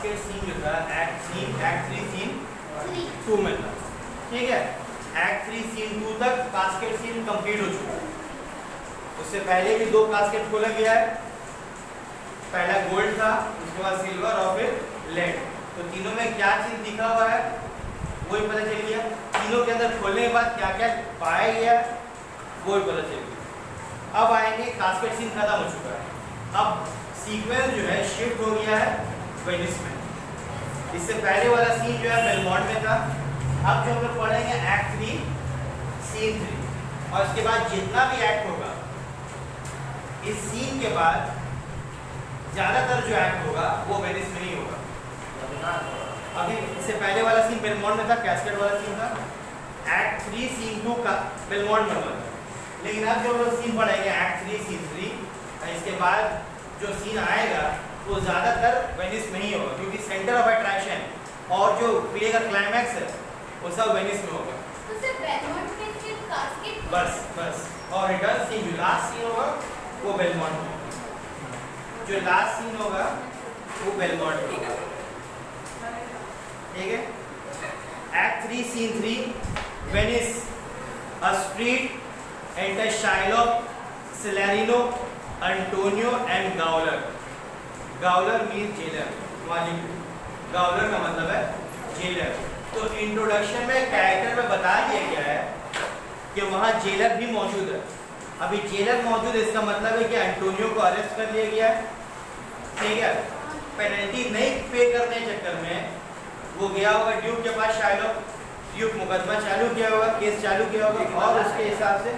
Cascade scene जो था act 3 scene 2 में था, ठीक है। एक्ट 3 सीन 2 तक कास्केड सीन कंप्लीट हो चुका है। उससे पहले भी 2 कास्केड खोला गया है, पहला गोल्ड था, उसके बाद सिल्वर और फिर लेड। तो तीनों में क्या चीज दिखा हुआ है वही पता चल गया। तीनों के अंदर खोलने के बाद क्या क्या पाया गया वही पता चल गया। अब आएंगे कास्केड सीन खत्म हो चुका है, अब सीक्वेंस जो है शिफ्ट हो गया है वेनिस में। इससे पहले वाला सीन जो है बेलमोंट में था। अब जो हम लोग पढ़ेंगे एक्ट 3 सीन 3, और इसके बाद जितना भी एक्ट होगा इस सीन के बाद ज्यादातर जो एक्ट होगा वो वेनिस में ही होगा। अभी इससे पहले वाला सीन बेलमोंट में था, कैस्केड वाला सीन था। एक्ट 3 सीन 2 का बेलमोंट में हुआ था, लेकिन अब जो हम लोग सीन पढ़ेंगे एक्ट 3 सीन 3, इसके बाद जो सीन आएगा वो ज्यादातर वेनिस में ही होगा, क्योंकि सेंटर ऑफ अट्रैक्शन और जो प्ले का क्लाइमैक्स है वो सब वेनिस में होगा। तो सिर्फ बेलमोंट में सिर्फ कास्केड बस और रिटर्न सीन जो लास्ट सीन होगा वो बेलमोंट में, जो लास्ट सीन होगा वो बेलमोंट में होगा, ठीक है। Act 3 scene 3 Venice, a street enter Shylock, Salarino, Antonio and gaoler. Gaoler mean jailer, gaoler का मतलब है जेलर। तो इंट्रोडक्शन में कैरेक्टर में बता दिया गया है कि वहाँ जेलर भी मौजूद है। अभी जेलर मौजूद है, इसका मतलब है कि एंटोनियो को अरेस्ट कर लिया गया है, ठीक है। पेनल्टी नहीं पे करने के चक्कर में वो गया होगा ड्यूक के पास, शाइलॉक। ड्यूक मुकदमा चालू किया होगा, केस चालू किया होगा, और उसके हिसाब से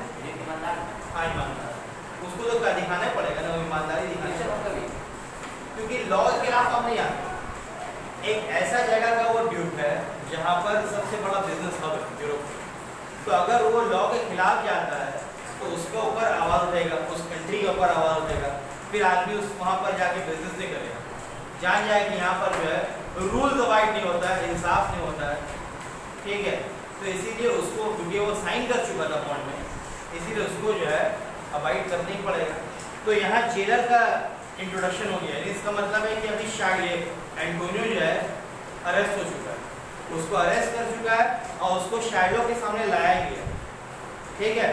हाँ ईमानदार उसको तो क्या दिखाना पड़ेगा ना, वो ईमानदारी दिखानी, क्योंकि लॉ के खिलाफ हम नहीं आते। एक ऐसा जगह का वो ड्यूक है जहाँ पर सबसे बड़ा बिजनेस हब है यूरोप, तो अगर वो लॉ के खिलाफ जाता है तो उसके ऊपर आवाज़ उठेगा, उस कंट्री के ऊपर आवाज़ उठेगा, फिर आदमी उस वहाँ पर जाके बिजनेस नहीं करेगा, जान जाए कि यहाँ पर जो है रूल अबाइड नहीं होता है, इंसाफ नहीं होता है, ठीक है। तो इसीलिए उसको, क्योंकि वो साइन कर चुका था बॉन्ड में, इसीलिए उसको जो है अबाइड करना ही पड़ेगा। तो यहाँ जेलर का इंट्रोडक्शन हो गया है, इसका मतलब है कि अभी शाइलॉक एंटोनियो जो है अरेस्ट हो चुका है, उसको अरेस्ट कर चुका है और उसको शाइलॉक के सामने लाया गया, ठीक है।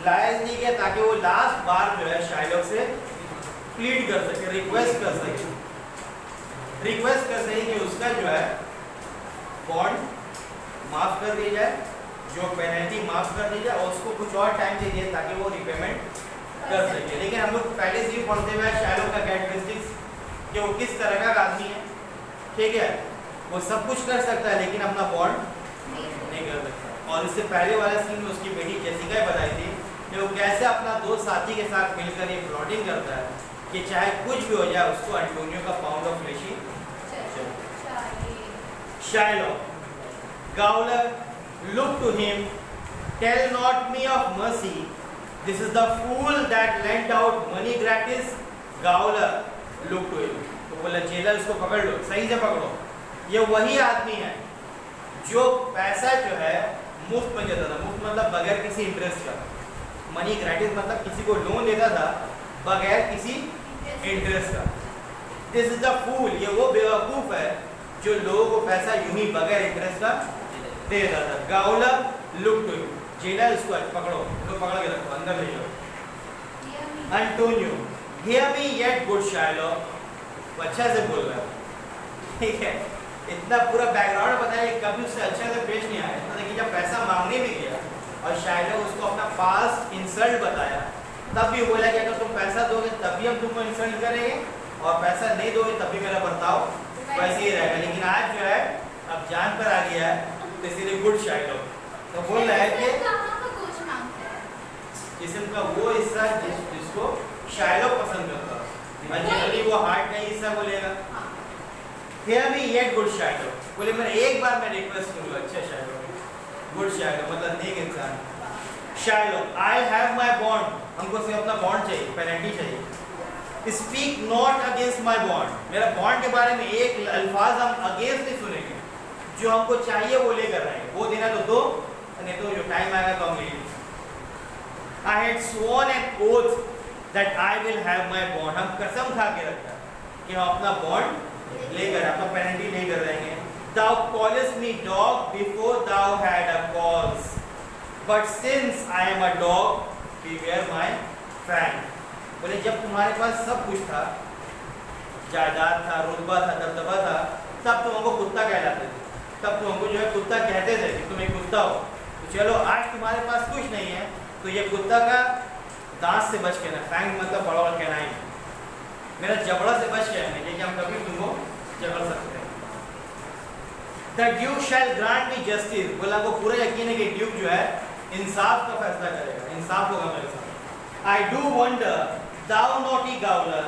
लाया नहीं गया ताकि वो लास्ट बार जो है शाइलॉक से प्लीड कर सके, रिक्वेस्ट कर सके कि उसका जो है बॉन्ड माफ कर दिया जाए, जो पेनल्टी माफ कर दी जाए, और उसको कुछ और टाइम दे दिया ताकि वो रिपेमेंट कर सके। लेकिन हम लोग पहले से ही पढ़ते हुए शाइलॉक का कैरेक्टरिस्टिक्स कि वो किस तरह का आदमी है, ठीक है। वो सब कुछ कर सकता है लेकिन अपना बॉन्ड नहीं कर सकता। और इससे पहले वाला सीन में उसकी बेटी जेसिका ही बताई थी कि वो कैसे अपना दो साथी के साथ मिलकर ये प्लॉटिंग करता है कि चाहे कुछ भी हो जाए उसको एंटोनियो का पाउंड ऑफ फ्लेश ही चाहिए। Shylock, gaoler, look to him, tell not me of mercy, this is the fool that lent out money gratis. Gaoler, look to him. तो बोला जेलर इसको पकड़ लो, सही से पकड़ो, ये वही आदमी है जो पैसा जो है मुफ्त में देता था, मुफ्त मतलब बगैर किसी इंटरेस्ट का, मनी ग्रेटिस मतलब किसी को लोन देता था बगैर किसी इंटरेस्ट का। दिस इज द फूल, ये वो बेवकूफ है जो लोगों को पैसा यूं ही बगैर इंटरेस्ट का दे देता था। गाउलर, लुक टू हिम, जेलर इसको पकड़ो, इसको पकड़ के रखो, अंदर ले जाओ। Antonio, hear me yet good Shylock, वो अच्छा से बोल रहा है, ठीक है। इतना पूरा बैकग्राउंड बताया कि कभी उससे अच्छा से पेश नहीं आया, मतलब कि जब पैसा मांगने भी गया और शाइलॉक उसको अपना पास्ट इंसल्ट बताया, तब भी बोला कि अगर तुम पैसा दोगे तब भी हम तुमको इंसल्ट करेंगे और पैसा नहीं दोगे तब भी मेरा बर्ताव वैसे ही रहेगा। लेकिन आज जो है अब जान पर आ गया है, तो इसीलिए गुड शाइलॉक तो बोल रहा है कि जिस्म का वो हिस्सा जिसको शाइलॉक पसंद करता है, जनरली वो हार्ट का हिस्सा बोलेगा। Hear me yet good Shylock, बोले मैं एक बार मैं रिक्वेस्ट करूंगा, अच्छा शाइलॉक, गुड शाइलॉक मतलब नेक इंसान। Shylock, I have my bond, हमको सिर्फ अपना बॉन्ड चाहिए, पेनल्टी चाहिए। Speak not against my bond, मेरा बॉन्ड के बारे में एक अल्फाज हम अगेंस्ट नहीं सुनेंगे, जो हमको चाहिए वो लेकर आएंगे, वो देना तो दो, नहीं तो जो टाइम आएगा तो हम लेंगे। I had sworn an oath that I will have my bond, हम कसम खा के रखा कि हम अपना बॉन्ड लेकर, आपका पेनल्टी लेकर रहेंगे। Thou callest me dog before thou had a cause, but since I am a dog, beware my friend. बोले जब तुम्हारे पास सब कुछ था, जायदाद था, रुतबा था, दबदबा था, तब तुम हमको कुत्ता कहलाते थे, तब तुम हमको जो है कुत्ता कहते थे कि तुम एक कुत्ता हो। तो चलो आज तुम्हारे पास कुछ नहीं है, तो ये कुत्ता का दांत से बच के ना, फैंग मतलब बड़ा बड़ा कहना ही, मेरा जबड़ा से बच गया है, लेकिन हम कभी तुमको जबड़ सकते हैं। The Duke shall grant me justice, बोला को पूरा यकीन है कि ड्यूक जो है इंसाफ का फैसला करेगा, इंसाफ होगा मेरे साथ। I do wonder, thou naughty gaoler,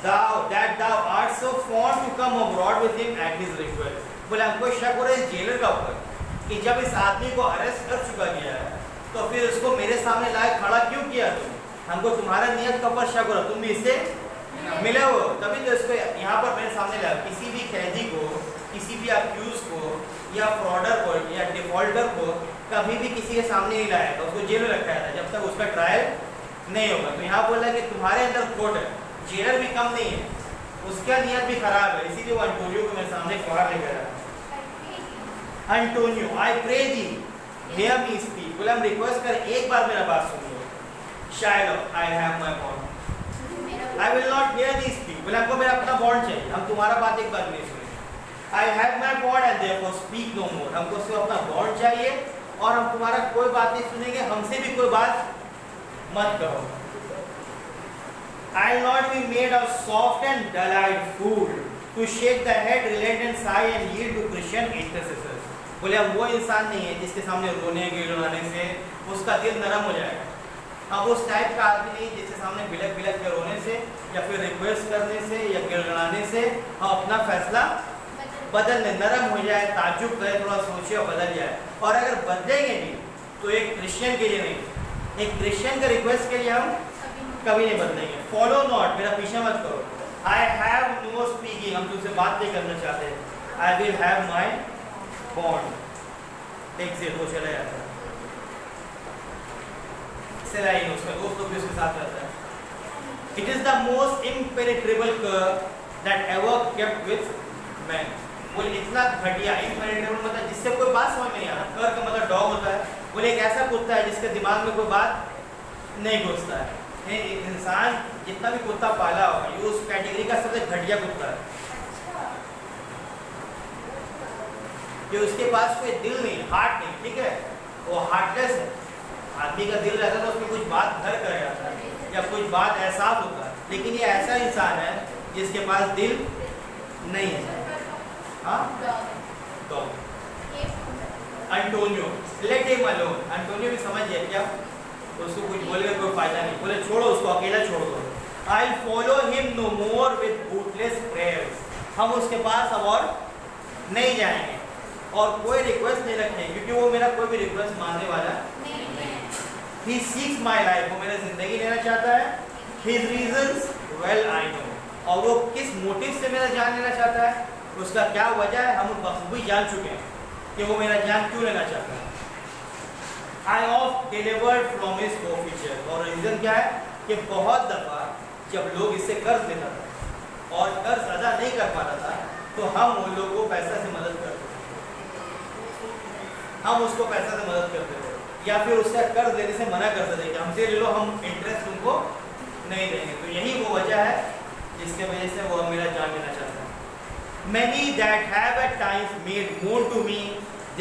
thou art so fond to come abroad with him at his request. बोला हमको शक हो रहा है इस जेलर का ऊपर कि जब इस आदमी को अरेस्ट कर चुका गया है तो फिर उसको मेरे सामने लाए खड़ा क्यों किया तुम? हमको तुम्हारा नियत का ऊपर शक हो रहा, तुम भी इससे मिले हो, तभी तो इसको यहाँ पर मेरे सामने लाया। किसी भी कैदी को, किसी भी अक्यूज को या फ्रॉडर को या डिफॉल्टर को कभी भी किसी के सामने नहीं लाया था, उसको जेल में रखा था जब तक उसका ट्रायल नहीं होगा। तो यहाँ बोला कि तुम्हारे अंदर खोट है, जेलर भी कम नहीं है, उसका नियत भी खराब है, इसीलिए वो अंटोनियो को मेरे सामने बाहर लेकर आया। Antonio, I pray thee, hear me speak, बोला हम रिक्वेस्ट कर एक बार मेरा बात सुनिए। शायद I have my bond, I will not hear thee speak, बोला हमको मेरा अपना बॉन्ड चाहिए, हम तुम्हारा बात एक बार नहीं सुनेंगे। I have my bond and therefore speak no more, हमको सिर्फ अपना बॉन्ड चाहिए और हम तुम्हारा कोई बात नहीं सुनेंगे, हमसे भी कोई बात मत करो। I will not be made of soft and dull-eyed fool to shake the head, relent and sigh and yield to Christian intercessors, बोले हम वो इंसान नहीं है जिसके सामने रोने गिड़गिड़ाने से उसका दिल नरम हो जाएगा। अब उस टाइप का आदमी नहीं जिसके सामने बिलक बिलक के रोने से या फिर रिक्वेस्ट करने से या गिड़गिड़ाने से हम अपना फैसला बदल लें, नरम हो जाए, ताज्जुब करे, थोड़ा सोचे और बदल जाए। और अगर बदलेंगे भी तो एक क्रिश्चियन के लिए नहीं, एक क्रिश्चियन के रिक्वेस्ट के लिए हम कभी नहीं बदलेंगे। फॉलो नॉट, मेरा पीछे मत करो। आई हैव नो स्पीकिंग, हम तुमसे बात नहीं करना चाहते। I will have my bond, exit, वो चला जाता है। उसका दोस्त भी उसके साथ रहता है। It is the most impenetrable curve that ever kept with man. बोले इतना घटिया, impenetrable मतलब जिससे कोई बात समझ में नहीं आता। कर का मतलब डॉग होता है, बोले एक ऐसा कुत्ता है जिसके दिमाग में कोई बात नहीं घुसता है। इंसान जितना भी कुत्ता पाला होगा ये उस कैटेगरी का सबसे घटिया कुत्ता है कि उसके पास कोई दिल नहीं, हार्ट नहीं, ठीक है, वो हार्टलेस है। आदमी का दिल रहता है तो उसमें कुछ बात घर कर जाता है या कुछ बात एहसास होता है, लेकिन ये ऐसा इंसान है जिसके पास दिल नहीं है। हाँ, Antonio, let him alone, Antonio भी समझ गया क्या उसको कुछ बोलेगा कोई फायदा नहीं, बोले छोड़ो उसको, अकेला छोड़ दो। I follow him no more with bootless prayers, हम उसके पास अब और नहीं जाएंगे और कोई रिक्वेस्ट नहीं रखेंगे क्योंकि वो मेरा कोई भी रिक्वेस्ट मानने वाला नहीं। He seeks my life, वो मेरा जिंदगी लेना चाहता है। His reasons well I know, और वो किस मोटिव से मेरा जान लेना चाहता है, उसका क्या वजह है, हम बखूबी जान चुके हैं कि वो मेरा जान क्यों लेना चाहता है। I oft delivered from his forfeiture, और रीजन क्या है कि बहुत दफा जब लोग इससे कर्ज लेता था और कर्ज अदा नहीं कर पाता था तो हम उन लोगों को पैसा से मदद करते थे, हम उसको पैसा से मदद करते थे या फिर उसका कर्ज लेने से मना करते थे कि हमसे ले लो, हम इंटरेस्ट तुमको नहीं देंगे। तो यही वो वजह है जिसके वजह से वो मेरा जान लेना चाहता है। Many that have at times made moan to me,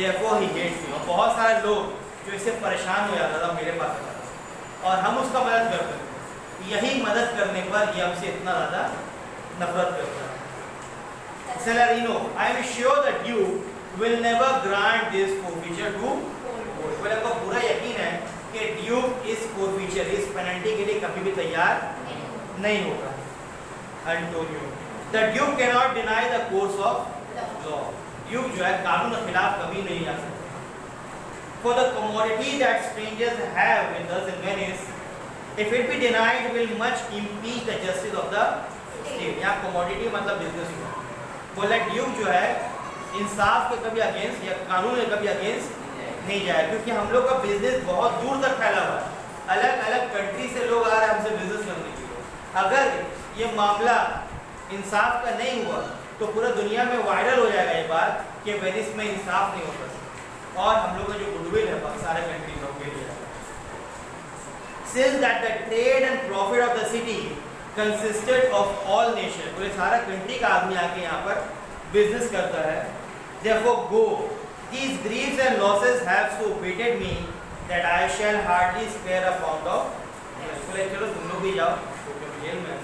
therefore he hates me, और बहुत सारे लोग जो इससे परेशान हो जाता था मेरे पास आता था और हम उसका मदद करते थे, यही मदद करने पर ये हमसे इतना ज़्यादा नफरत करता है। Celerino, I am sure that you will never grant this forfeiture to, बोले आपको पूरा यकीन है कि ड्यूक इस फोरफीचर, इस पेनल्टी के लिए कभी भी तैयार नहीं होगा। Antonio, the Duke can not deny the course of law, Duke जो है कानून के खिलाफ कभी नहीं आ सकता। For the commodity that strangers have with us in Venice, if it be denied will much impeach the justice of the state. यहाँ commodity मतलब बिजनेस हुआ, बोला ड्यूक जो है इंसाफ के कभी अगेंस्ट या कानून के कभी अगेंस्ट नहीं जाए क्योंकि हम लोग का बिजनेस बहुत दूर तक फैला हुआ है, अलग अलग कंट्री से लोग आ रहे हैं हमसे बिजनेस करने के लिए। अगर ये मामला इंसाफ का नहीं हुआ तो पूरा दुनिया में वायरल हो जाएगा ये बात कि वेनिस में इंसाफ नहीं होता और हम लोग का जो गुडविल है सारे कंट्री में गिर जाएगा। Since that the trade and profit of the city consisted of all nations, पूरे सारा कंट्री का आदमी आके यहाँ पर बिजनेस करता है। Therefore go, these griefs and losses have so beaten me that I shall hardly spare a pound of। बोले चलो तुम लोग भी जाओ, क्योंकि जेल में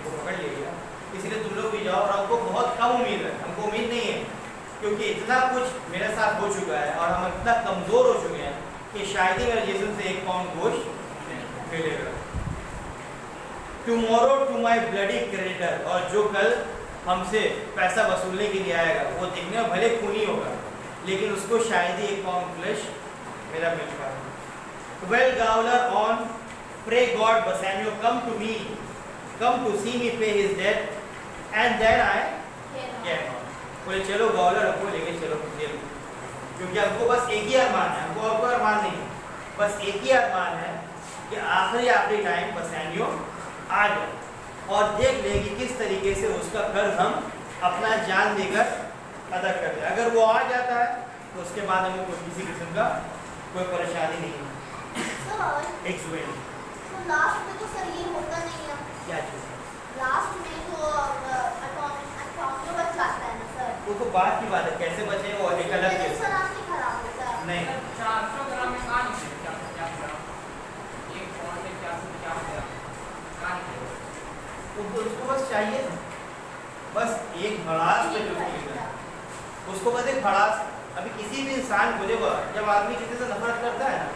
पकड़ लिया, इसलिए तुम लोग भी जाओ। और हमको बहुत कम उम्मीद है, हमको उम्मीद नहीं है, क्योंकि इतना कुछ मेरे साथ हो चुका है और हम इतना कमज़ोर हो चुके हैं कि शायद ही मेरे जिस्म से 1 पाउंड गोश्त मिलेगा। Tomorrow to my bloody creditor, और जो कल हमसे पैसा वसूलने के लिए आएगा वो दिखने में भले खूनी होगा, लेकिन उसको शायद ही 1 पाउंड फ्लेश मेरा मिल पाएगा। Well gaoler on, pray God Bassanio come to see me pay his death and then I can not. बोले चलो गावलर हमको लेके चलो जेल, क्योंकि हमको बस एक ही अरमान है, हमको और कोई अरमान नहीं है, बस एक ही अरमान है कि आखिरी टाइम बसैनियो आ जाए और देख ले कि किस तरीके से उसका कर्ज हम अपना जान देकर अदा कर ले। अगर वो आ जाता है तो उसके बाद हमें कोई किसी किस्म का कोई परेशानी नहीं है। एक सेकंड, तो लास्ट में तो सर ये होता नहीं है, क्या चीज़ लास्ट में जो अकाउंट बच जाता है ना सर, वो तो बात की बात है, कैसे बचे वो एक अलग केस सर है। आपकी खराब होता है। नहीं 400 ग्राम में कहाँ निकले, क्या ग्राम, एक पाउंड में 450 ग्राम कहाँ निकले? उसको बस चाहिए ना, बस एक भड़ास पे जो मिलेगा उसको बस एक भड़ास। अभी किसी भी इंसान को जब आदमी किसी से नफरत करता है ना,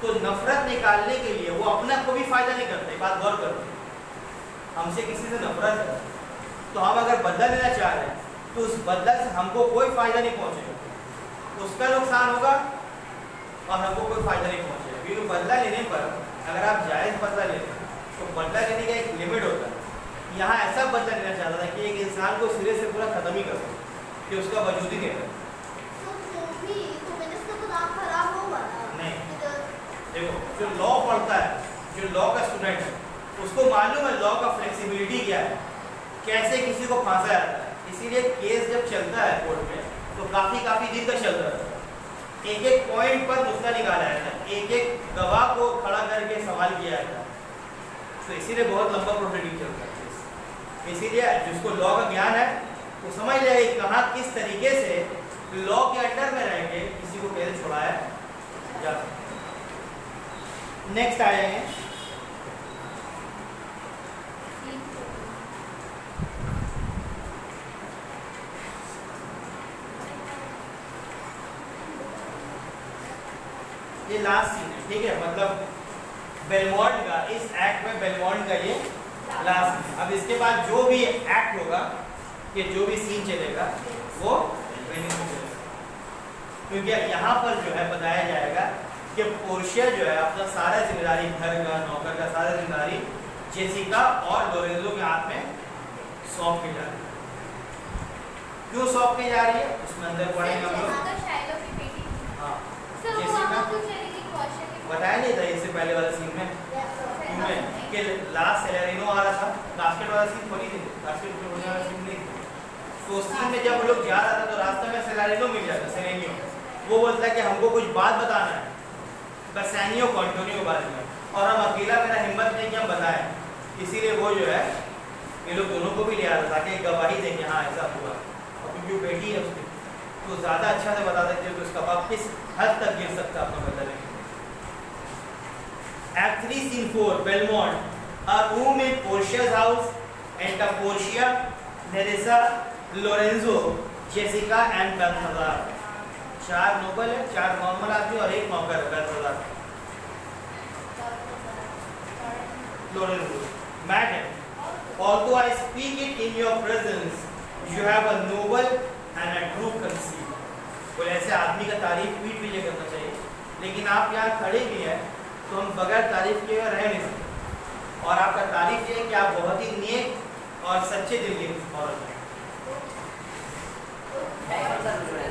तो नफरत निकालने के लिए वो अपना को भी फायदा नहीं करते। बात गौर करो, हमसे किसी से नफरत है तो हम अगर बदला लेना चाह रहे हैं तो उस बदला से हमको कोई फायदा नहीं पहुंचेगा, उसका नुकसान होगा और हमको कोई फायदा नहीं पहुंचेगा। क्योंकि बदला लेने पर अगर आप जायज़ बदला लेते हैं तो बदला लेने का एक लिमिट होता है। यहाँ ऐसा बदला लेना चाहता था कि एक इंसान को सिरे से पूरा खत्म ही कर दो कि उसका वजूद ही नहीं रहे। तो मिनिस्टर तो नाम खराब होगा ना। नहीं। इधर देखो, जो लॉ पढ़ता है, जो लॉ का स्टूडेंट है, उसको मालूम है लॉ का फ्लेक्सिबिलिटी क्या है, कैसे किसी को फांसा जाता है। इसीलिए केस जब चलता है कोर्ट में तो काफ़ी दिन तक चलता है। एक पॉइंट पर मुद्दा निकाला जाता है, एक गवाह को खड़ा करके सवाल किया जाता है, तो इसीलिए बहुत लंबा प्रोसीडिंग चलता है। इसीलिए जिसको लॉ का ज्ञान है वो समझ जाए कहाँ किस तरीके से लॉ के अंडर में रह के किसी को कैसे छुड़ाया जा सकता है। नेक्स्ट आ जाएंगे, ये लास्ट सीन है, ठीक है, मतलब बेलमोंट का, इस एक्ट में बेलमोंट का ये लास्ट सीन। अब इसके बाद जो भी एक्ट होगा, कि जो भी सीन चलेगा वो वेनिस में चलेगा, क्योंकि यहाँ पर जो है बताया जाएगा कि पोर्शिया जो है अपना सारा जिम्मेदारी, घर का, नौकर का सारा जिम्मेदारी जेसिका और लोरेंजो के हाथ में सौंप के जा रही है। क्यों सौंप के जा रही है उसमें अंदर पढ़ेंगे हम लोग। अगर शायलों की बेटी थी। हाँ, सर वो जेसिका वहाँ कुछ चलेगी कौशल की। बताया नहीं था इससे पहले वाले सीन में कि लास्ट सेलेरिनो आ रहा था, बास्केट वाला सीन थोड़ी थी, बास्केट होने वाला सीन नहीं था। तो उस सीन में जब वो लोग जा रहा था तो रास्ते में सेलेरिनो मिल जाता, सेलेनियो। वो बोलता है कि हमको कुछ बात बताना है बसैनियो को, एंटोनियो के बारे में, और हम अकेला मेरा हिम्मत नहीं कि हम बताएं। इसीलिए वो जो है ये लोग दोनों को भी ले आ रहा था ताकि गवाही दें कि हाँ ऐसा हुआ, और क्योंकि बेटी है उसकी तो ज़्यादा अच्छा से बता देते हैं कि उसका बाप किस हद तक गिर सकता है अपना बदला लेके। Act 3 Scene 4 Belmont, a room in Portia's house, enter Portia, Nerissa, Lorenzo, Jessica and Balthazar। 4 Nobel है, 4 नॉर्मल आदमी और एक नौकर है Balthazar। Lorenzo, Madam, although I speak it in your presence, you have a noble and a true conceit। बोले ऐसे आदमी का तारीफ पीठ पीछे करना चाहिए, लेकिन आप यहाँ खड़े भी हैं तो हम बगैर तारीफ किए रह नहीं सकते। और आपका तारीफ ये है कि आप बहुत ही नेक और सच्चे दिल की औरत हैं।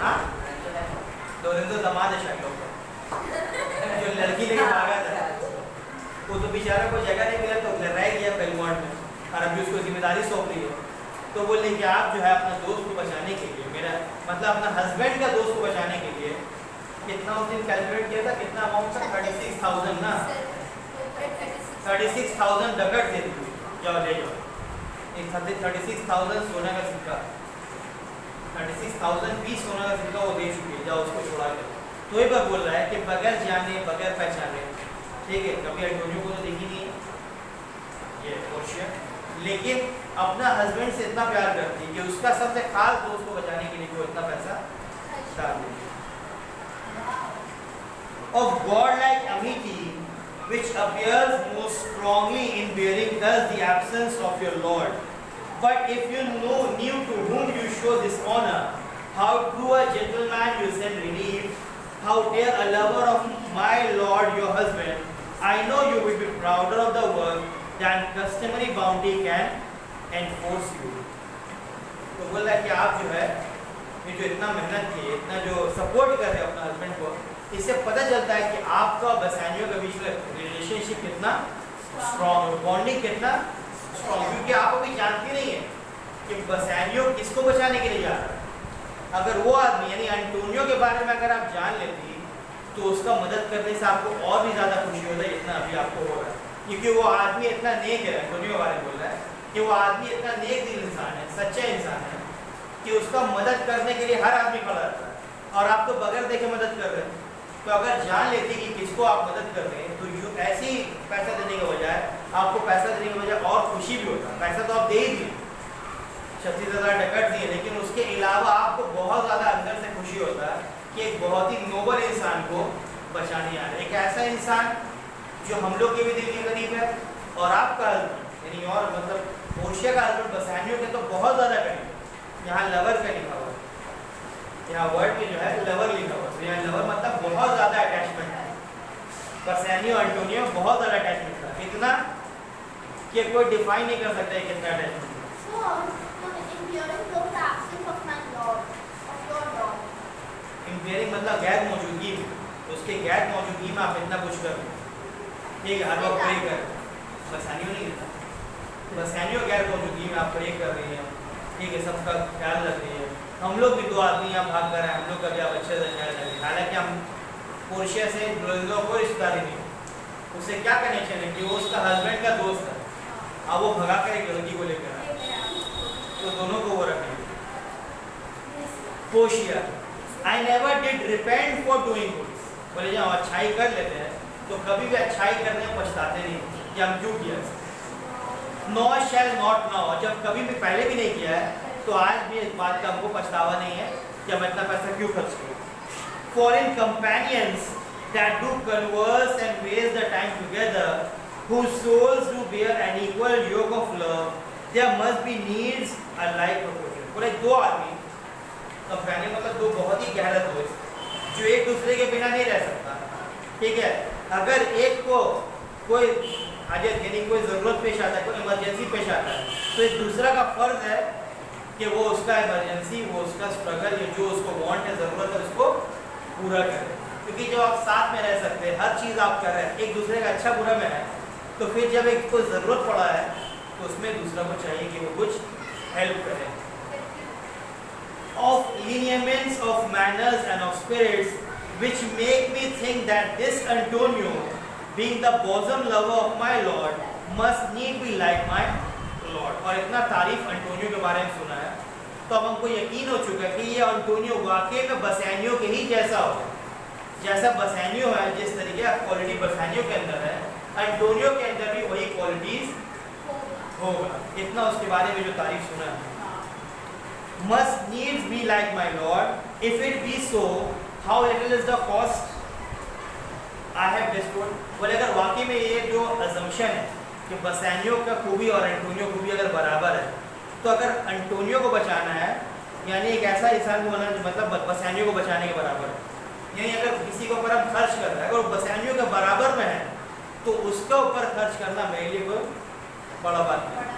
हाँ, लोरेंजो दमाद है शायलों का, जो लड़की लेके भागा था, वो तो बेचारा को जगह नहीं मिला तो रह गया बेलमोंट में, और अभी उसको जिम्मेदारी सौंप दी है तो बोले कि आप जो है अपना दोस्त को बचाने के लिए, मेरा मतलब अपना हस्बैंड का दोस्त को बचाने के लिए कितना उस दिन कैलकुलेट किया था, कितना अमाउंट था, 36,000 ना, 36,000 डकट दे दी, जाओ ले जाओ, एक 36,000 सोना का सिक्का, 36,000 पीस सोना का सिक्का वो दे चुकी है, जाओ उसको छोड़ा कर। तो ये बात बोल रहा है कि बगैर जाने बगैर पहचाने, ठीक है, कभी एंटोनियो को तो देखी नहीं है ये पोर्शिया, लेकिन अपना हस्बैंड से इतना प्यार करती है कि उसका सबसे खास दोस्त को बचाने के लिए वो इतना पैसा डाल देती है। Of godlike amity, which appears most strongly in bearing thus the absence of your Lord. But if you knew to whom you show this honor, how true a gentleman you send relief, how dear a lover of my Lord your husband, I know you will be prouder of the work than customary bounty can enforce you. तो बोल रहा है कि आप जो है ये जो इतना मेहनत किए, इतना जो सपोर्ट कर रहे हो अपना हस्बैंड को, इससे पता चलता है कि आपका और बसानियों के बीच में रिलेशनशिप कितना स्ट्रॉन्ग, बॉन्डिंग कितना स्ट्रॉन्ग, क्योंकि आप अभी जानती नहीं है कि बसानियों किसको बचाने के लिए जा रहा है। अगर वो आदमी यानी एंटोनियो के बारे में अगर आप जान लेती तो उसका मदद करने से आपको और भी ज़्यादा खुशी होता है जितना अभी आपको हो रहा है, क्योंकि वो आदमी इतना नेक है, एंटोनियो के बारे में बोल रहा है कि वो आदमी इतना नेक दिल इंसान है, सच्चा इंसान है कि उसका मदद करने के लिए हर आदमी खड़ा रहता है और आप तो बगैर देखे मदद कर रहे हैं। तो अगर जान लेती कि किसको आप मदद कर रहे हैं तो यू ऐसे ही पैसा देने के बजाय आपको पैसा देने के बजाय और खुशी भी होता है। पैसा तो आप दे ही दिए, 36,000 डकट दिए, लेकिन उसके अलावा आपको बहुत ज़्यादा अंदर से खुशी होता है कि एक बहुत ही नोबल इंसान को बचाने आ रहे हैं, एक ऐसा इंसान जो हम लोग के भी दिल के करीब है और आपका हस्बैंड यानी और मतलब पोर्शिया का हस्बैंड बसानियों के तो बहुत ज़्यादा करीब है। यहाँ लवर का लिखा हुआ है, यहाँ वर्ड में जो है लवर लिखा हुआ है, तो यहाँ लवर मतलब बहुत ज़्यादा अटैचमेंट है। बसानियो एंटोनियो बहुत ज़्यादा अटैचमेंट था, इतना कि कोई डिफाइन नहीं कर सकता है कितना अटैचमेंट। इंपेयरिंग मतलब गैर मौजूदगी में, उसके गैर मौजूदगी में आप इतना कुछ कर रहे हैं, ठीक है, हर वक्त प्रे कर, बसानियो नहीं लिखा, बसानियो गैर मौजूदगी में आप प्रे कर रही हैं, ठीक है, सबका ख्याल रख रही है। हम लोग भी 2 आदमी यहाँ भाग कर रहे हैं, हम लोग का भी आप अच्छे से ख्याल रखें। हालांकि हम पोर्शिया से कोई रिश्तेदारी नहीं, उससे क्या कनेक्शन है कि वो उसका हस्बैंड का दोस्त है, अब वो भगा कर एक लड़की को लेकर आए, तो दोनों को वो रखेंगे। Portia, I never did repent for doing good, बोले जब अच्छाई कर लेते हैं तो कभी भी अच्छाई करने में पछताते नहीं कि हम क्यों किया। नॉट शैल नॉट नाउ, जब कभी भी पहले भी नहीं किया है तो आज भी इस बात का हमको पछतावा नहीं है कि हम इतना पैसा क्यों खर्च करें। For in companions that do converse and waste the time together, whose souls do bear an equal yoke of love, there must be needs a like proportion. पूरे 2 आदमी कंपेनियन मतलब 2 बहुत ही गहरा दोस्त जो एक दूसरे के बिना नहीं रह सकता, ठीक है। अगर एक को कोई हाजत यानी कोई ज़रूरत पेश आता है, कोई इमरजेंसी पेश आता है, तो एक दूसरा का फ़र्ज़ है कि वो उसका इमरजेंसी, वो उसका स्ट्रगल, या जो उसको वांट है, ज़रूरत है, उसको पूरा करें। क्योंकि जब आप साथ में रह सकते हैं, हर चीज़ आप कर रहे हैं, एक दूसरे का अच्छा बुरा में है, तो फिर जब एक को ज़रूरत पड़ा है तो उसमें दूसरा को चाहिए कि वो कुछ हेल्प करे। Of lineaments of manners and of spirits, which make me think that this Antonio, being the bosom lover of my Lord, must need be like my Lord. और इतना तारीफ एंटोनियो के बारे में सुना है तो अब हमको यकीन हो चुका है कि ये एंटोनियो वाकई में बसानियो के ही जैसा होगा। जैसा बसानियो है, जिस तरीके का क्वालिटी बसानियो के अंदर है, एंटोनियो के अंदर भी वही क्वालिटीज होगा। इतना उसके बारे में जो तारीफ सुना है। Must needs be like my Lord. If it be so, how little is the cost I have bestowed. बोले अगर वाकई में ये जो assumption है कि बसानियो का खूबी और एंटोनियो खूबी अगर बराबर है, तो अगर एंटोनियो को बचाना है यानी एक ऐसा इंसान को बनाना मतलब बसानियो को बचाने के बराबर है। यानी अगर किसी के ऊपर हम खर्च कर रहे हैं, अगर वो बसानियो के बराबर में है तो उसका ऊपर खर्च करना मेरे लिए कोई बड़ा बात नहीं।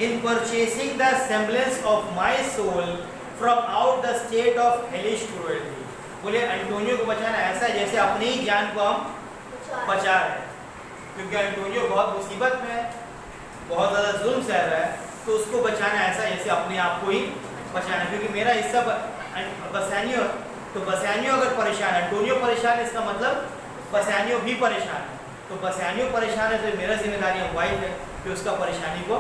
In purchasing the semblance of my soul from out the state of hellish cruelty. बोले एंटोनियो को बचाना ऐसा है जैसे अपनी ही जान को हम बचा रहे हैं, क्योंकि एंटोनियो बहुत मुसीबत में है, बहुत ज़्यादा जुल्म सह रहा है, तो उसको बचाना ऐसा जैसे अपने आप को ही बचाना, क्योंकि मेरा हिस्सा बसानियो, तो बसानियो अगर परेशान है, एंटोनियो परेशान है, इसका मतलब बसानियो भी परेशान है। तो बसानियो परेशान है तो मेरा जिम्मेदारी वाइफ है कि उसका परेशानी को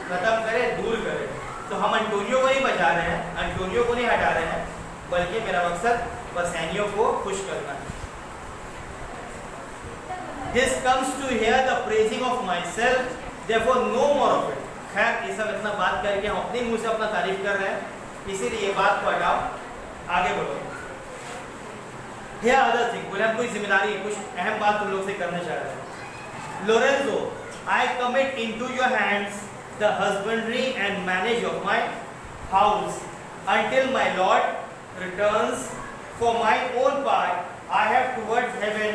खत्म करे, दूर करे। तो हम एंटोनियो को नहीं बचा रहे हैं, एंटोनियो को नहीं हटा रहे हैं, बल्कि मेरा मकसद बसानियो को खुश करना है। This comes to hear the praising of myself, therefore no more of it. खैर ये सब इतना बात करके हम अपने मुंह से अपना तारीफ कर रहे हैं, इसीलिए ये बात को हटाओ, आगे बढ़ो। Here other thing, बोले हम कोई जिम्मेदारी, कुछ अहम बात तुम लोग से करना चाह रहे हैं। Lorenzo, I commit into your hands the husbandry and manage of my house until my Lord returns. For my own part, I have towards heaven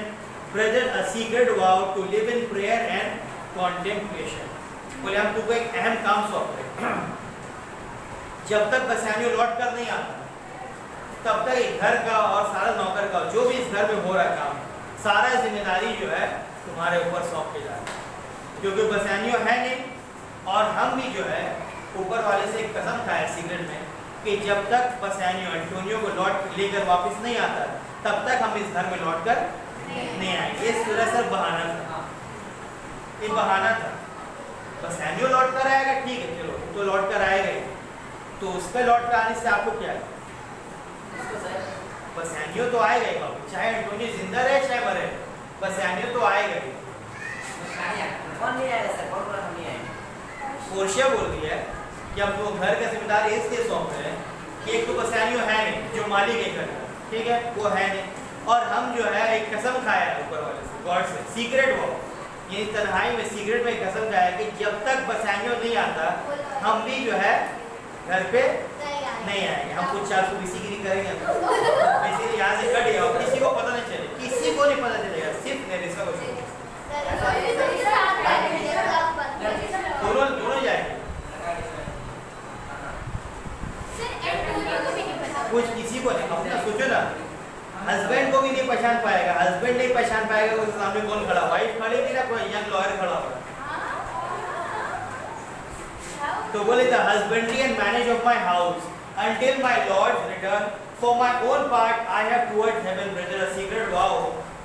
brethren a secret vow to live in prayer and contemplation. बोले हम तुमको एक अहम काम सौंप रहे हैं। जब तक बसानियो लौट कर नहीं आता, तब तक एक घर का और सारा नौकर का जो भी इस घर में हो रहा है काम, सारा जिम्मेदारी जो है तुम्हारे ऊपर सौंप के जा रहा है, क्योंकि बसानियो है नहीं। और हम भी जो है ऊपर वाले से एक कसम खाए सीक्रेट में कि जब तक बसानियो एंटोनियो को लौट लेकर वापस नहीं आता, तब तक हम इस घर में लौट कर नहीं आएंगे। ये सर बहाना था, ये बहाना था। बसानियो लौट कर आएगा, ठीक है, चलो तो लौट कर आएगा ही, तो उस पर लौट कर आने से आपको क्या है? बसानियो तो आएगा ही वापस, चाहे एंटोनियो जिंदा रहे चाहे मरे, बसानियो तो आएगा ही। कौन नहीं आएगा सर? कौन कौन नहीं आएगा? पोर्शिया बोल रही है कि हम तो घर का जिम्मेदारी इसलिए सौंप रहे हैं कि एक तो बसानियो है नहीं, जो मालिक है घर का, ठीक है, वो है नहीं, और हम जो है एक कसम खाया है ऊपर वाले से, गॉड से, सीक्रेट वो, ये तन्हाई में सीक्रेट में कसम खाया कि जब तक बसानियो नहीं आता, हम भी जो है घर पे नहीं आएंगे, हम कुछ 420 करेंगे, इसीलिए यहाँ से कट गया, किसी को पता नहीं चले, किसी को नहीं पता चलेगा, सिर्फ मेरे से दोनों जाएंगे, कुछ किसी को नहीं। अपना सोचो ना, हस्बैंड को भी नहीं पहचान पाएगा, हस्बैंड नहीं पहचान पाएगा, उसके सामने कौन खड़ा, वाइफ खड़ी भी ना, कोई यंग लॉयर खड़ा होगा। तो बोले the husbandry and manage of my house until my Lord's return. For my own part, I have towards heaven brother a secret vow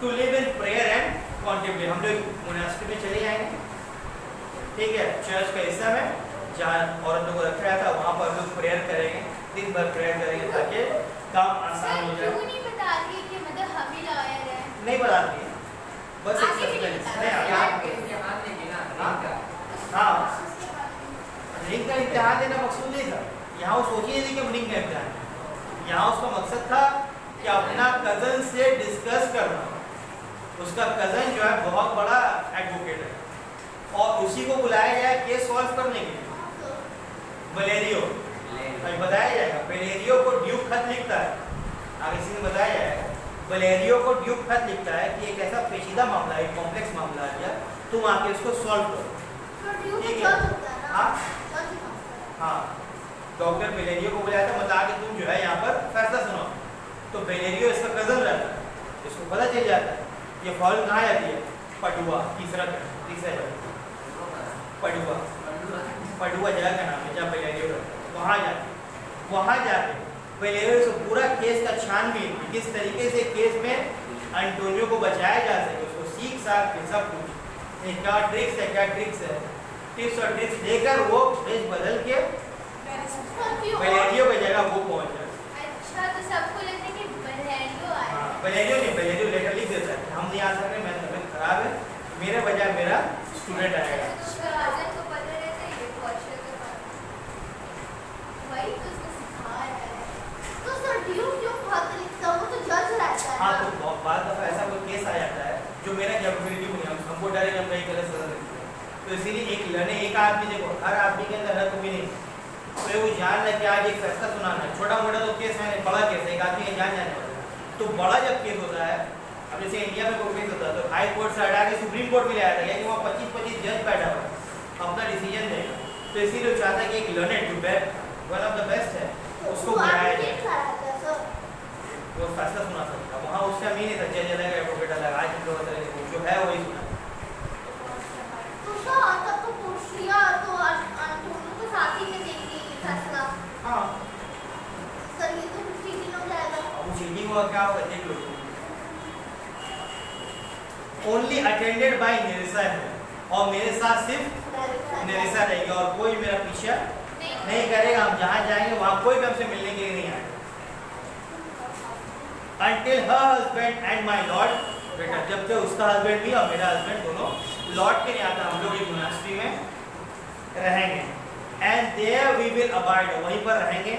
to live in prayer and contemplate. हम लोग monastery में चले जाएंगे, ठीक है, चर्च का हिस्सा में जहाँ औरतों को रखा था, वहाँ पर हम लोग प्रेयर करेंगे, दिन भर प्रेयर करेंगे ताकि काम आसान हो जाए। नहीं बता रही कि मतलब हम ही लॉयर हैं? नहीं बताती है, बस एक आगे भी नहीं सस्पेंस। बता नहीं आगे, हाँ, रिंग का इम्तिहान देना मकसूद नहीं था, यहाँ वो सोची नहीं थी कि रिंग का इम्तिहान, यहाँ उसका मकसद था कि अपना कज़न से डिस्कस करना। उसका कज़न जो है बहुत बड़ा एडवोकेट है, और उसी को बुलाया जाए केस सॉल्व करने के लिए। वलेरियो, अभी बताया जाएगा, वलेरियो को ड्यूक खत लिखता है, आगे इसी में बताया जाएगा, वलेरियो को ड्यूक खत लिखता है कि एक ऐसा पेचीदा मामला है, कॉम्प्लेक्स मामला आ गया, तुम आके उसको सॉल्व करो, ठीक है। हाँ हाँ, डॉक्टर बेलेरियो को बुलाया था, बता कि तुम जो है यहाँ पर फैसला सुनाओ। तो बेलेरियो इसका कज़न रहता है, इसको पता चल जाता है ये फॉल कहाँ जाती है, पडुआ, तीसरा जगह, पडुआ जगह का नाम है जहाँ बेलेरियो रहता है। वहाँ जाके बेलेरियो से पूरा केस का छानबीन, किस तरीके से केस में एंटोनियो को बचाया जा सके, उसको सीख साख के सब कुछ, क्या ट्रिक्स है, क्या ट्रिक्स है, टिप्स और ट्रिक्स देकर वो भेज बदल के बेलेरियो की जगह वो पहुंच जाए। अच्छा, तो सबको लगता है कि बेलेरियो आया। हाँ, बेलेरियो नहीं, बेलेरियो लेटर लिख देता है, हम नहीं आ सकते, मेरी तबीयत खराब है, मेरे बजाय मेरा स्टूडेंट आएगा। राजन को पता रहता है ये पोर्शिया के बारे में, वही तो उसको सिखाया है। तो सर ड्यूक जो खत लिखता है वो तो जज रहता है। हाँ, तो बाद दफा ऐसा कोई केस आ जाता है जो मेरा कैपेबिलिटी में नहीं, हमको डायरेक्ट हम कहीं गलत सजा देते हैं, तो इसीलिए एक आदमी, देखो हर आदमी के अंदर हक भी नहीं, तो वो जान रहे कि आज एक फैसला सुनाना है, छोटा मोटा तो केस है, बड़ा केस है, एक आदमी के जान जाने वाला है। तो बड़ा जब केस होता है, अब जैसे इंडिया में कोई केस होता है तो हाई कोर्ट से हटा के सुप्रीम कोर्ट में ले आया था, यानी वहाँ 25-25 जज बैठा हुआ है अपना डिसीजन देगा, तो इसीलिए वो चाहता है कि एक लर्नेड जो वन ऑफ द बेस्ट है उसको बुलाया जाए, वो फैसला सुना सकता। वहाँ उसका मीन नहीं था जज अलग एडवोकेट अलग, आज हम लोग जो है वही सुना। तो सर तब तो पोर्शिया दोनों का क्या होगा देख लो। ओनली अटेंडेड बाय निरिसा है और मेरे साथ सिर्फ निरिसा रहेगी और कोई मेरा पीछा नहीं करेगा। हम जहाँ जाएंगे वहाँ कोई भी हमसे मिलने के लिए नहीं आएगा। Until her husband and my lord बेटा, जब तक उसका हस्बैंड भी और मेरा हस्बैंड दोनों लौट के नहीं आता, हम लोग एक मोनास्ट्री में रहेंगे। And there we will abide, वहीं पर रहेंगे।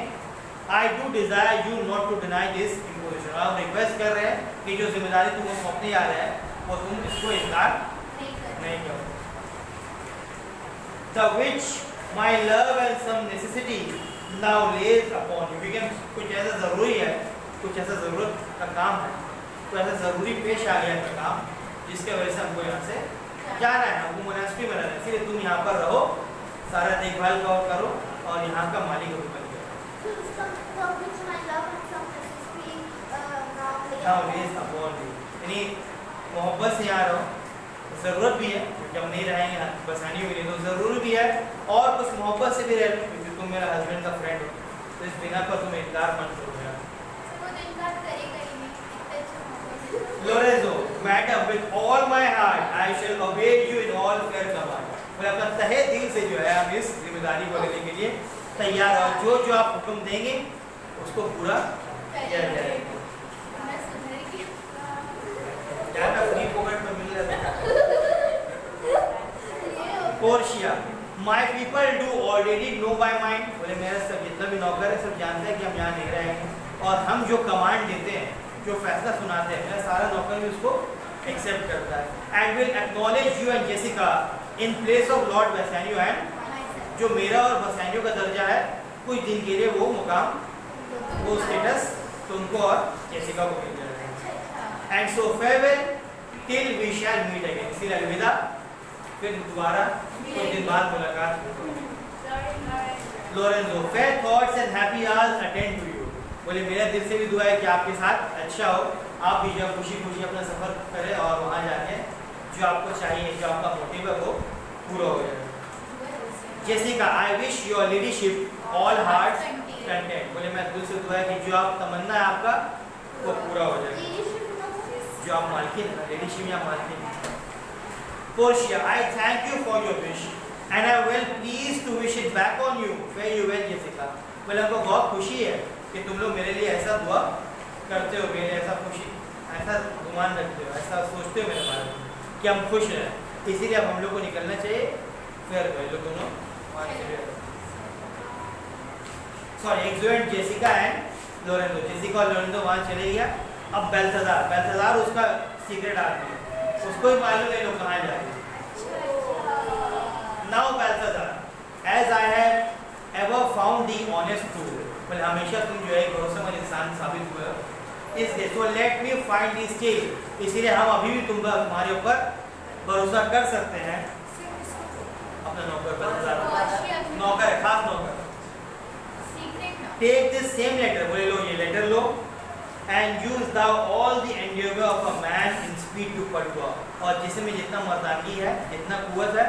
I do desire you not to deny this imposition। आप रिक्वेस्ट कर रहे हैं कि जो जिम्मेदारी तुमको सौंपने जा रहे हैं वो तुम इसको इनकार नहीं करो। The which my love and some necessity now lays upon you। because कुछ ऐसा जरूरी है, कुछ ऐसा जरूरत का काम है, तो ऐसा जरूरी पेश आ गया का काम जिसके वजह से हमको यहाँ से जाना है। हमको मोनास्ट्री में रहना है, इसलिए तुम यहाँ पर रहो, सारा देखभाल करो और यहाँ का मालिक हो बन यानी मोहब्बत से यहाँ रहो। ज़रूरत भी है, जब नहीं रहेंगे बसानी भी नहीं तो ज़रूरी भी है, और कुछ मोहब्बत से भी रह लो क्योंकि तुम मेरा हस्बैंड का फ्रेंड हो, तो इस बिना पर तुम इनकार मत करो। Lorenzo, madam, with all my heart, I shall obey you in all fair command। मैं अपना तहे दिल से जो है हम इस जिम्मेदारी को लेने के लिए तैयार हो। जो जो आप हुक्म देंगे उसको पूरा किया जाएगा। ज़्यादा फ्री पॉकेट में मिल रहा है। Portia, my people do already know by mind। बोले मेरा सब जितना भी नौकर है सब जानते हैं कि हम यहाँ नहीं रहेंगे, और हम जो कमांड देते हैं, जो फैसला सुनाते हैं, मेरा सारा नौकर भी उसको एक्सेप्ट करता है। And will acknowledge you and Jessica in place of Lord Bassanio and जो मेरा और बसानियो का दर्जा है कुछ दिन के लिए वो मुकाम, वो स्टेटस तुमको और जेसिका को मिल जाएगा। And so farewell till we shall meet again. इसीलिए अलविदा, फिर दोबारा कुछ दिन बाद मुलाकात होगी। Lorenzo, fair thoughts and happy hours attend to you. बोले मेरा दिल से भी दुआ है कि आपके साथ अच्छा हो, आप भी जो खुशी खुशी अपना सफ़र करें और वहाँ जाके जो आपको चाहिए, जो आपका मोटिव है वो पूरा हो जाए। Jessica, I wish your leadership all hearts content. बोले मैं दिल से दुआ है कि जो आप तमन्ना है आपका वो पूरा हो जाए। जो आप मालकिन है, लीडरशिप या मालकिन। Portia, I thank you for your wish and I well please to wish it back on you. Fair you well Jessica. बोले हमको बहुत खुशी है कि तुम लोग मेरे लिए ऐसा दुआ करते हो, मेरे ऐसा खुशी, ऐसा गुमान रखते हो, ऐसा सोचते हो मेरे बारे में कि हम खुश हैं, इसीलिए अब हम लोग को निकलना चाहिए। फिर भाई लोग दोनों sorry exeunt Jessica and Lorenzo, Jessica और लोरेंजो वहाँ चले गया। अब बेल्थाजार उसका सीक्रेट आदमी है, उसको ही मालूम है लोग कहाँ जाएंगे। Now Balthazar, as I have ever found the honest truth. बोले हमेशा तुम जो है भरोसेमंद इंसान साबित हुए हो इसलिए, so let me find this stage. इसीलिए हम अभी भी तुम्हारे ऊपर भरोसा कर सकते हैं। अपना नौकर पर, नौकर है, खास नौकर। Take this same letter. बोले लो ये लेटर लो। And use thou all the endeavour of a man in speed to Padua. और जिसमें जितना मर्दानगी है, जितना कुव्वत है,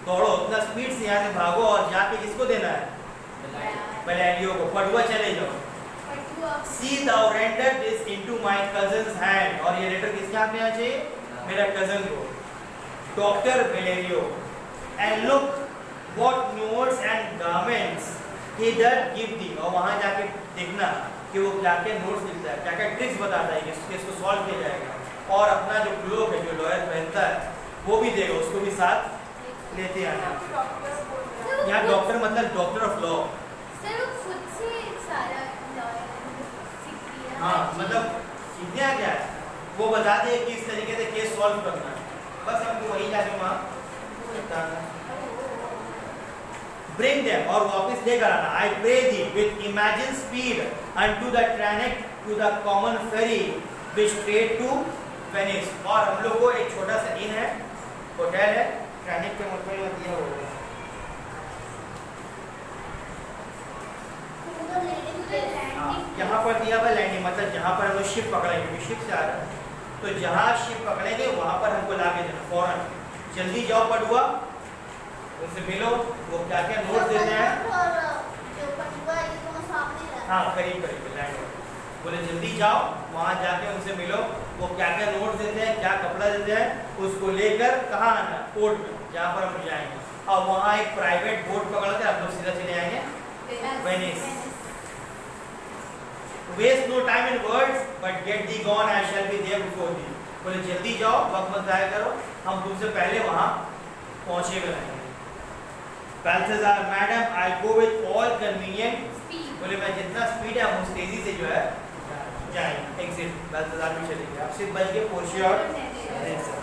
दौड़ो उतना स्पीड से यहाँ से भागो और जाके किसको देना है? बेलाडियो को। पटुआ चले जाओ। See thou render this into my cousin's hand। और ये लेटर किसके हाथ में आना चाहिए? मेरा कजन को, doctor Bellario. And look what notes and garments he does give thee। और वहाँ जाके देखना कि वो क्या क्या नोट्स मिलता है, क्या क्या ट्रिक्स बताता है कि इसको सॉल्व किया जाएगा। और अपना जो क्लोक है, जो लॉयर पहनता है, वो भी देगा, उसको भी साथ लेते आना। यहाँ डॉक्टर मतलब डॉक्टर ऑफ लॉ। हाँ, मतलब सीखने क्या है वो बता दे कि इस तरीके से केस सॉल्व करना है, बस हमको वही जाके वहाँ बताना। Bring them और वापस लेकर आना। I pray thee with imagined speed unto the Tranect to the common ferry which trade to Venice। और हम लोग को एक छोटा सा इन है, होटल है, ट्रैनिक के मतलब में दिया हुआ है। यहाँ पर दिया हुआ लैंडिंग मतलब जहाँ पर हम शिप पकड़ेंगे, शिप से आ रहा है तो जहाँ शिप पकड़ेंगे वहाँ पर हमको ला के देना फौरन। जल्दी जाओ पटुआ, उनसे मिलो, वो क्या क्या नोट देते हैं। हाँ करीब करीब लैंड बोले जल्दी जाओ वहाँ जाके उनसे मिलो, वो क्या क्या नोट देते हैं, क्या कपड़ा देते हैं, उसको लेकर कहाँ आना, पोर्ट में जहाँ पर हम जाएंगे, और वहाँ एक प्राइवेट बोट पकड़कर आप लोग सीधा चले आएंगे Venice. Waste no time in words but get thee gone, I shall be there before thee. बोले जल्दी जाओ, वक्त मत जाया करो, हम तुमसे पहले वहाँ पहुँचे हुए रहेंगे। Balthazar, madam I go with all convenient, बोले मैं जितना स्पीड है हम उस तेजी से जो है जाएंगे। एग्जिट, बाल्थाजार भी चले गए, अब सिर्फ बच गए पोर्शिया और Nerissa.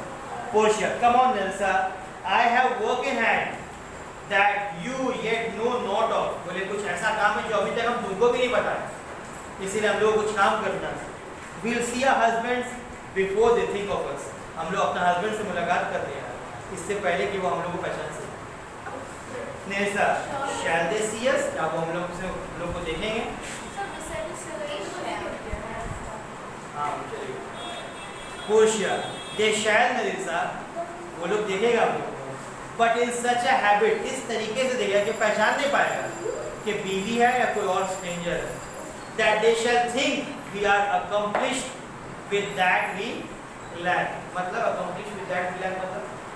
Portia, come on Nerissa, I have work in hand that you yet know not of, बोले कुछ ऐसा काम है जो अभी तक हम तुमको भी नहीं पता है, इसीलिए हम लोग कुछ काम करना है। We'll see our husbands before they think of us, हम लोग अपना हस्बैंड से मुलाकात कर रहे हैं इससे पहले कि वो हम लोग को पहचान सके। नेल्सा, shall they see us, क्या वो हम लोग को देखेंगे? हाँ चलिए। पोर्शिया, they shall नेल्सा, वो लोग देखेगा हम लोग को, but in such a habit, इस तरीके से देखेगा कि पहचान नहीं पाएगा कि बीवी है या कोई और स्ट्रेंजर है। That they shall think we are accomplished with that we lack, मतलब accomplished with that we lack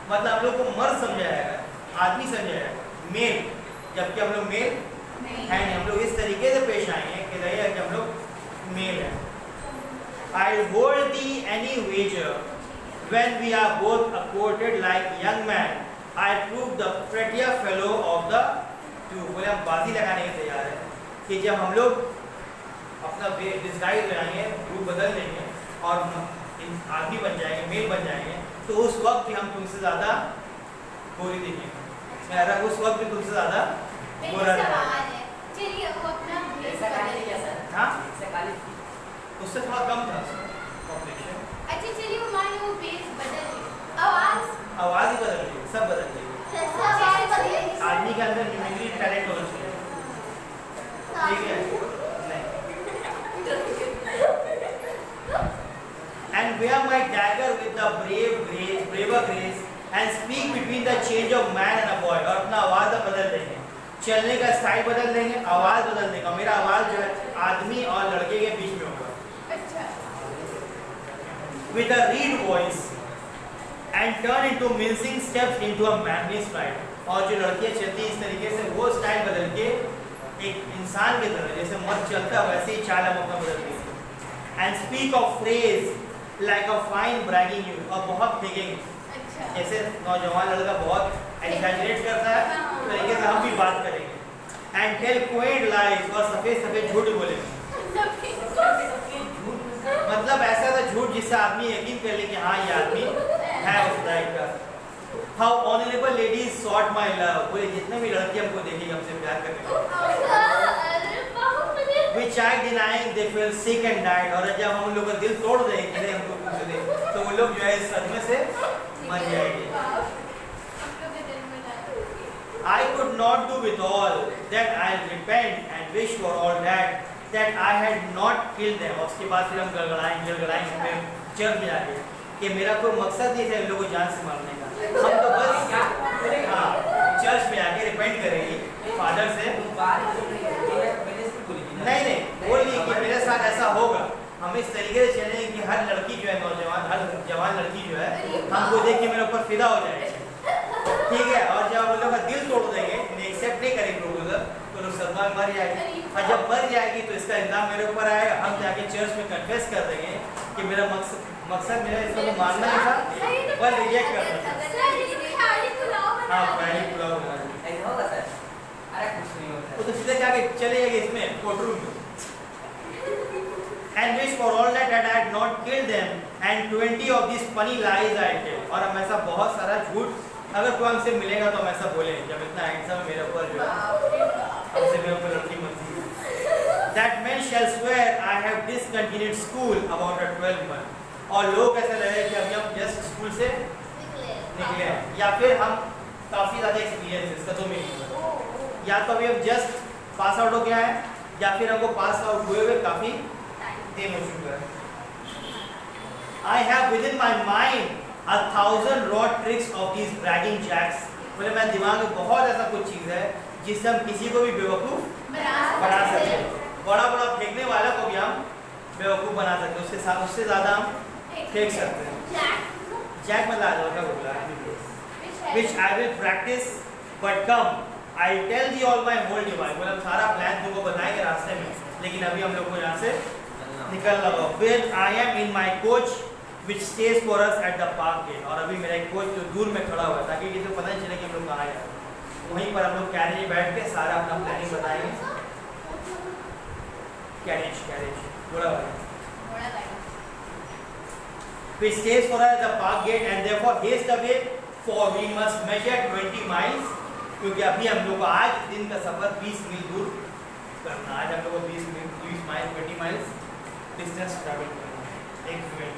मतलब हम लोग को मर्द समझाएगा, आदमी समझाएगा, मेल, जबकि हम लोग मेल है नहीं, हम लोग इस तरीके से पेश आएंगे कि रहेगा कि हम लोग मेल है। I'll hold thee any wager when we are both accorded like young man, I'll prove the prettier fellow of the two, बोले हम बाजी लगाने के तैयार है कि जब हम लोग अपना डिस्गाइज लगाएंगे, रूप बदल लेंगे और आदमी बन जाएंगे, मेल बन जाएंगे, तो उस वक्त भी हम तुमसे ज़्यादा गोरी दिखेंगे, उस वक्त भी तुमसे ज़्यादा गोरा दिखेंगे। चलिए वो अपना भेष बदल, हाँ सकाली उससे थोड़ा कम था पॉपुलेशन। अच्छा चलिए वो मान लो वो भेष बदल गई, आवाज ही बदल गई, सब बदल गई। आवाज बदलेगी, आदमी के अंदर मिमिक्री टैलेंट होना चाहिए, ठीक है? And wear my dagger with the braver grace and speak between the change of man and a boy, और अपना आवाज बदल देंगे, चलने का स्टाइल बदल देंगे, आवाज बदल देंगे, मेरा आवाज जो है आदमी और लड़के के बीच में होगा। अच्छा, with a reed voice and turn into mincing steps into a manly stride, और जो लड़कियां चलती हैं इस तरीके से वो स्टाइल बदल के एक इंसान की तरह जैसे मर्द चलता है वैसे ही चाल हम अपना बदल देंगे। and speak of phrase like a fine bragging you, और बहुत फेंकेंगे, अच्छा, जैसे नौजवान लड़का बहुत एक्सैजरेट करता है उस तरीके से हम भी बात करेंगे। and tell quaint lies, और सफेद सफेद झूठ बोलेंगे, मतलब ऐसा था झूठ जिससे आदमी यकीन कर ले कि हाँ ये आदमी है उस टाइप का। How honorable ladies sought my love, बोले जितने भी लड़के हमको देखेंगे हमसे प्यार करेंगे। Which I denying they feel sick and died, और जब हम लोग का दिल तोड़ देंगे कि नहीं हमको कुछ दे, तो वो लोग जो है इस सदमे से मर जाएंगे। I could not do with all that I'll repent and wish for all that I had not killed them, और उसके बाद फिर हम गड़गड़ाएंगे चर्च में जाके कि मेरा कोई मकसद नहीं था इन लोगों को जान से मारने का, हम तो बस हाँ चर्च में आके रिपेंट करेंगे फादर से, नहीं बोल नहीं कि मेरे साथ ऐसा होगा, हम इस तरीके से चलेंगे कि हर लड़की जो है नौजवान, हर जवान लड़की जो है हमको देख के मेरे ऊपर फिदा हो जाए, ठीक है? और जब हम लोग का दिल तोड़ देंगे, एक्सेप्ट नहीं करेंगे प्रपोजल, तो लोग सदमा मर जाएगी, और जब मर जाएगी तो इसका इल्जाम मेरे ऊपर आएगा, हम जाके चर्च में कन्फेस कर देंगे कि मेरा मकसद मेरा इसको मारना ही था, बस रिजेक्ट करना था। हाँ पहली पुलाव होगा सर, अरे कुछ नहीं होता वो तो सीधे जाके चले जाएंगे इसमें कोर्टरूम में। And wish for all that I had not killed them, and 20 of these funny lies I tell, और हम ऐसा बहुत सारा झूठ, अगर कोई हमसे मिलेगा तो हम ऐसा बोले जब इतना हैंडसम मेरे ऊपर जो है हमसे मेरे ऊपर लड़की मरती है। That men shall swear I have discontinued school about a 12 month, और लोग ऐसा लगे कि अभी हम जस्ट स्कूल से निकले हैं, या फिर हम काफ़ी ज़्यादा एक्सपीरियंस है इसका, तो में या तो अभी हम जस्ट पास आउट हो गया है या फिर हमको पास आउट हुए हुए काफ़ी दिन हो चुका है। I have within my mind 1,000 raw tricks of these bragging jacks, बोले मैं दिमाग में बहुत ऐसा कुछ चीज़ है जिससे हम किसी को भी बेवकूफ़ बना सकते हैं, बड़ा फेंकने वाला को भी हम उससे ज़्यादा हम फेंक सकते हैं। जैक मतलब आ जाओ क्या बोला which I will practice but come I'll tell thee all my whole divine मतलब सारा प्लान तुमको बताएंगे रास्ते में, लेकिन अभी हम लोग को यहाँ से निकलना होगा। फिर I am in my coach which stays for us at the park gate, और अभी मेरा एक कोच जो दूर में खड़ा हुआ है ताकि किसी को पता नहीं चले कि हम लोग कहाँ जा रहे हैं। वहीं पर हम लोग कैरेज में बैठ के सारा अपना प्लानिंग बताएंगे। कैरेज घोड़ा गाड़ी which stays for us at the park gate and therefore haste away for we must measure 20 miles, क्योंकि अभी हम लोग को आज दिन का सफर 20 मील दूर करना। आज हम लोग को 20 माइल 20 माइल्स डिस्टेंस ट्रैवल करना है। एक मिनट